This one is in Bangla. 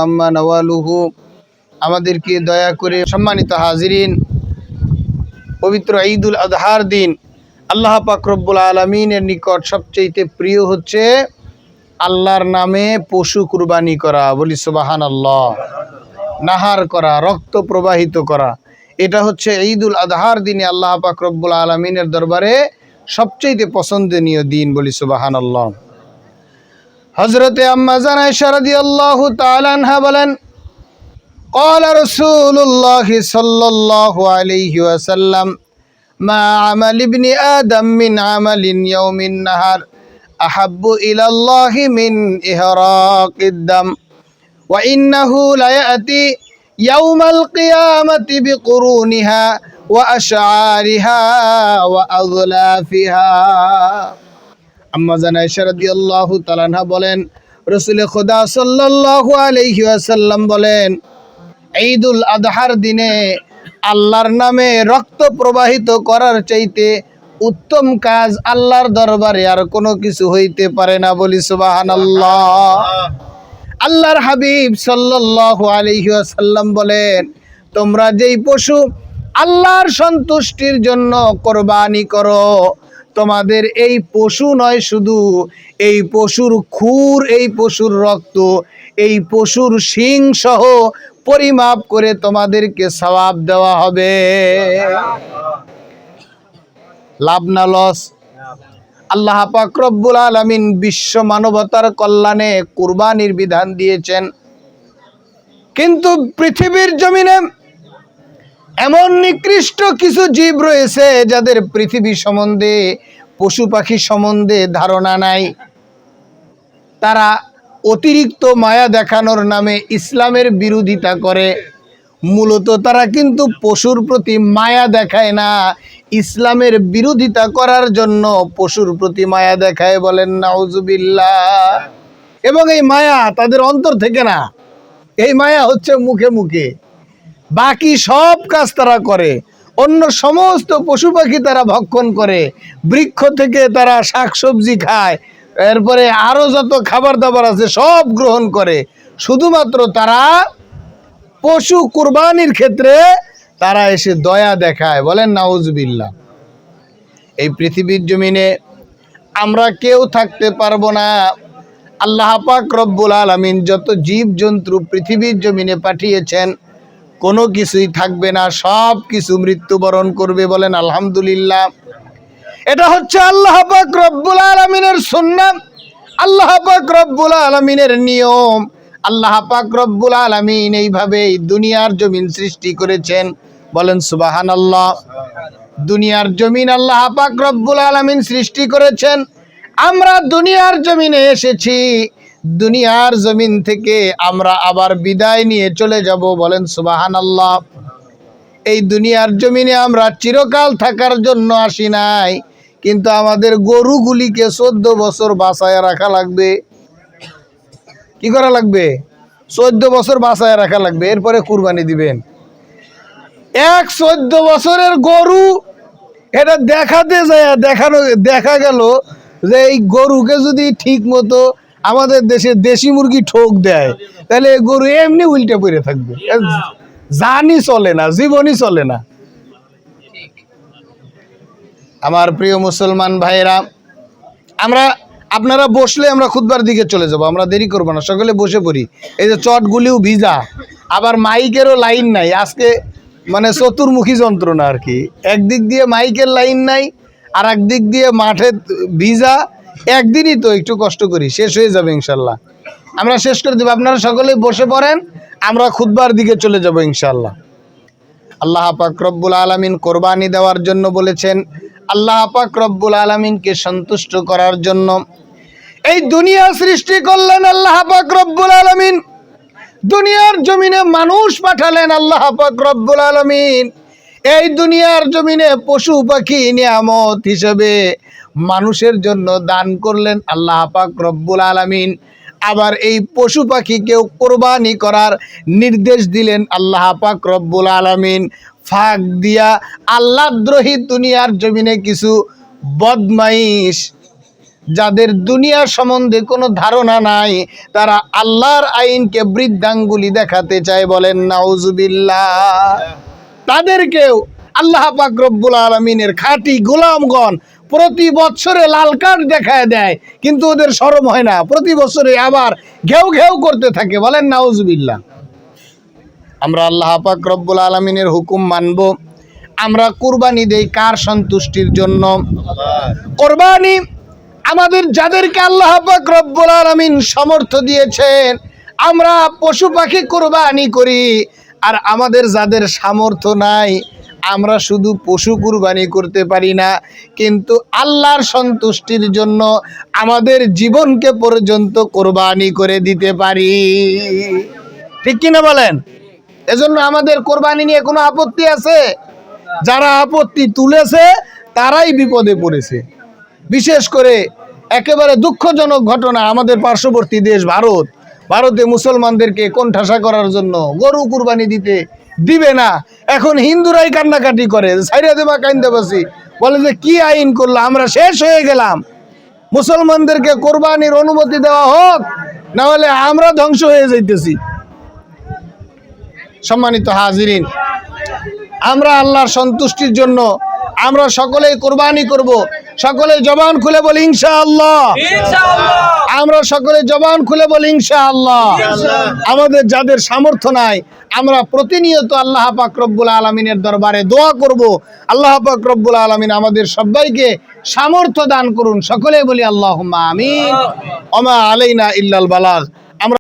আম্মা নওয়ালুহু। আমাদেরকে দয়া করে সম্মানিত হাজিরিন, পবিত্র ঈদুল আজহার দিন আল্লাহ পাক রব্বুল আলামিনের নিকট সবচেয়ে প্রিয় হচ্ছে আল্লাহর নামে পশু কুরবানি করা। বলি সুবহানাল্লাহ। নাহার করা, রক্ত প্রবাহিত করা, এটা হচ্ছে ঈদুল আজহার দিনে আল্লাহ পাক রব্বুল আলামিনের দরবারে সবচেয়ে পছন্দনীয় দিন। বলি সুবহানাল্লাহ। হযরতে আম্মা জান আয়েশা রাদিয়াল্লাহু তাআলা আনহা বলেন, قال رسول الله صلى الله عليه وسلم ما عمل ابن آدم من عمل يوم النهار أحب إلى الله من إهراق الدم وإنه ليأتي يوم القيامة بقرونها وأشعارها وأظلافها। আম্মা জান আয়েশা রাদিয়াল্লাহু তাআলা আনহা বলেন, রাসূল খোদা সাল্লাল্লাহু আলাইহি ওয়াসাল্লাম বলেন, ঈদুল আজহার দিনে আল্লাহর নামে রক্ত প্রবাহিত করার চাইতে উত্তম কাজ আল্লাহর দরবারে আর কোনো কিছু হইতে পারে না। বলি সুবহানাল্লাহ। আল্লাহর হাবিব সাল্লাল্লাহু আলাইহি ওয়াসাল্লাম বলেন, তোমরা যেই পশু আল্লাহর সন্তুষ্টির জন্য কোরবানি করো, তোমাদের এই পশু নয়, শুধু এই পশুর খুর, এই পশুর রক্ত, এই পশুর শিং সহ পরিমাপ করে তোমাদেরকে সওয়াব দেওয়া হবে। লাভ না লস? আল্লাহ পাক রব্বুল আলামিন বিশ্ব মানবতার কল্যাণে কুরবানির বিধান দিয়েছেন, কিন্তু পৃথিবীর জমিনে এমন নিকৃষ্ট কিছু জীব রয়েছে যাদের পৃথিবী সম্বন্ধে, পশু পাখি সম্বন্ধে ধারণা নাই। তারা অতিরিক্ত মায়া দেখানোর নামে ইসলামের বিরোধিতা করে। মূলত তারা কিন্তু পশুর প্রতি মায়া দেখায় না, ইসলামের বিরোধিতা করার জন্য পশুর প্রতি মায়া দেখায়। বলেন নাউজুবিল্লাহ। এবং এই মায়া তাদের অন্তর থেকে না, এই মায়া হচ্ছে মুখে মুখে। বাকি সব কাজ তারা করে, অন্য সমস্ত পশু পাখি তারা ভক্ষণ করে, বৃক্ষ থেকে তারা শাকসবজি খায়, এরপরে আরো যত খাবার দাবার আছে সব গ্রহণ করে। শুধুমাত্র তারা পশু কুরবানির ক্ষেত্রে তারা এসে দয়া দেখায়। বলেন নাউজুবিল্লাহ। এই পৃথিবীর জমিনে আমরা কেউ থাকতে পারবো না। আল্লাহ পাক রব্বুল আলামিন যত জীব জন্তু পৃথিবীর জমিনে পাঠিয়েছেন, কোনো কিছুই থাকবে না, সব কিছু মৃত্যুবরণ করবে। বলেন আলহামদুলিল্লাহ। এটা হচ্ছে আল্লাহ পাক রব্বুল আলামিনের সুন্নাহ, আল্লাহ পাক রব্বুল আলামিনের নিয়ম। আল্লাহ পাক রব্বুল আলামিন এইভাবে দুনিয়ার জমিন সৃষ্টি করেছেন। বলেন সুবহানাল্লাহ। দুনিয়ার জমিন আল্লাহ পাক রব্বুল আলামিন সৃষ্টি করেছেন। আমরা দুনিয়ার জমিনে এসেছি, দুনিয়ার জমিন থেকে আমরা আবার বিদায় নিয়ে চলে যাব। বলেন সুবহানাল্লাহ। এই দুনিয়ার জমিনে আমরা চিরকাল থাকার জন্য আসি নাই, কিন্তু আমাদের গরুগুলিকে 14 বছর বাঁচায় রাখা লাগবে। কি করা লাগবে? 14 বছর বাঁচায় রাখা লাগবে, এরপরে কুরবানি দিবেন। 14 বছরের গরু, এটা দেখাতে যায় দেখা গেল যে এই গরুকে যদি ঠিক মতো আমাদের দেশে দেশি মুরগি ঠোক দেয়, তাহলে এই গরু এমনি উল্টে পড়ে থাকবে, জানই চলে না, জীবনই চলে না। আমার প্রিয় মুসলমান ভাইরা, আপনারা বসলে আমরা খুতবার দিকে চলে যাব, আমরা দেরি করবো না, সকলে বসে পড়ি। এই যে চটগুলিও ভিজা, আবার মাইকেরও লাইন নাই আজকে, মানে চতুর্মুখী যন্ত্রণা আর কি। একদিক দিয়ে মাইকের লাইন নাই, আর একদিক দিয়ে মাঠে ভিজা। একদিনই তো, একটু কষ্ট করি, শেষ হয়ে যাবে ইনশাল্লাহ। আমরা শেষ করে দেব, আপনারা সকলে বসে পড়েন, আমরা খুতবার দিকে চলে যাব ইনশাল্লাহ। আল্লাহ পাক রব্বুল আলামিন কোরবানি দেওয়ার জন্য বলেছেন, আল্লাহ পাক রব্বুল আলামিনকে সন্তুষ্ট করার জন্য এই দুনিয়া সৃষ্টি করলেন আল্লাহ পাক রব্বুল আলামিন। দুনিয়ার জমিনে মানুষ পাঠালেন আল্লাহ পাক রব্বুল আলামিন। এই দুনিয়ার জমিনে পশু পাখি নিয়ামত হিসেবে মানুষের জন্য দান করলেন আল্লাহ পাক রব্বুল আলামিন। আবার এই পশু পাখিকেও কোরবানি করার নির্দেশ দিলেন আল্লাহ পাক রব্বুল আলামিন। ফাঁক দিয়া আল্লাহদ্রোহী দুনিয়ার জমিনে কিছু বদমাইশ যাদের দুনিয়া সম্বন্ধে কোনো ধারণা নাই, তারা আল্লাহর আইনকে বৃদ্ধাঙ্গুলি দেখাতে চায়, বলেন নাউজুবিল্লাহ। তাদেরকেও আল্লাহ পাক রব্বুল আলামিনের খাঁটি গোলামগণ প্রতি বছরে লাল কার্ড দেখায় দেয়, কিন্তু ওদের শরম হয় না, প্রতি বছরে আবার ঘেউ ঘেউ করতে থাকে, বলেন নাউজুবিল্লাহ। আমরা আল্লাহ পাক রব্বুল আলামিনের হুকুম মানব। আমরা কুরবানি দেই কার সন্তুষ্টির জন্য? কুরবানি আমাদের যাদেরকে আল্লাহ পাক রব্বুল আলামিন সামর্থ্য দিয়েছেন, আমরা পশু পাখি কুরবানি করি। আর আমাদের যাদের সামর্থ্য নাই, আমরা শুধু পশু কুরবানি করতে পারি না, কিন্তু আল্লাহর সন্তুষ্টির জন্য আমাদের জীবনকে পর্যন্ত কুরবানি করে দিতে পারি। ঠিক কিনা বলেন? এজন্য আমাদের কোরবানি নিয়ে কোনো আপত্তি আছে? যারা আপত্তি তুলেছে তারাই বিপদে পড়েছে। বিশেষ করে একেবারে দুঃখজনক ঘটনা, আমাদের পার্শ্ববর্তী দেশ ভারতে মুসলমানদেরকে কোণঠাসা করার জন্য গরু কুরবানি দিবে না। এখন হিন্দুরাই কান্নাকাটি করে, ছাইরা দেবা কাইন্দাবাসি, বলে যে কি আইন করলো, আমরা শেষ হয়ে গেলাম, মুসলমানদেরকে কোরবানির অনুমতি দেওয়া হোক, না হলে আমরা ধ্বংস হয়ে যাইতেছি। সম্মানিত হাজিরিন, আমরা আল্লাহর সন্তুষ্টির জন্য আমরা সকলেই কোরবানি করব। সকলে জবান খুলে বলি ইনশাআল্লাহ। আমরা সকলে জবান খুলে বলি ইনশাআল্লাহ। আমাদের যাদের সামর্থ্য নাই, আমরা প্রতিনিয়ত আল্লাহ পাক রব্বুল আলামিনের দরবারে দোয়া করব, আল্লাহ পাক রব্বুল আলামিন আমাদের সবাইকে সামর্থ্য দান করুন। সকলে বলি আল্লাহুম্মা আমিন। ওমা আলাইনা ইল্লাল বালাগ।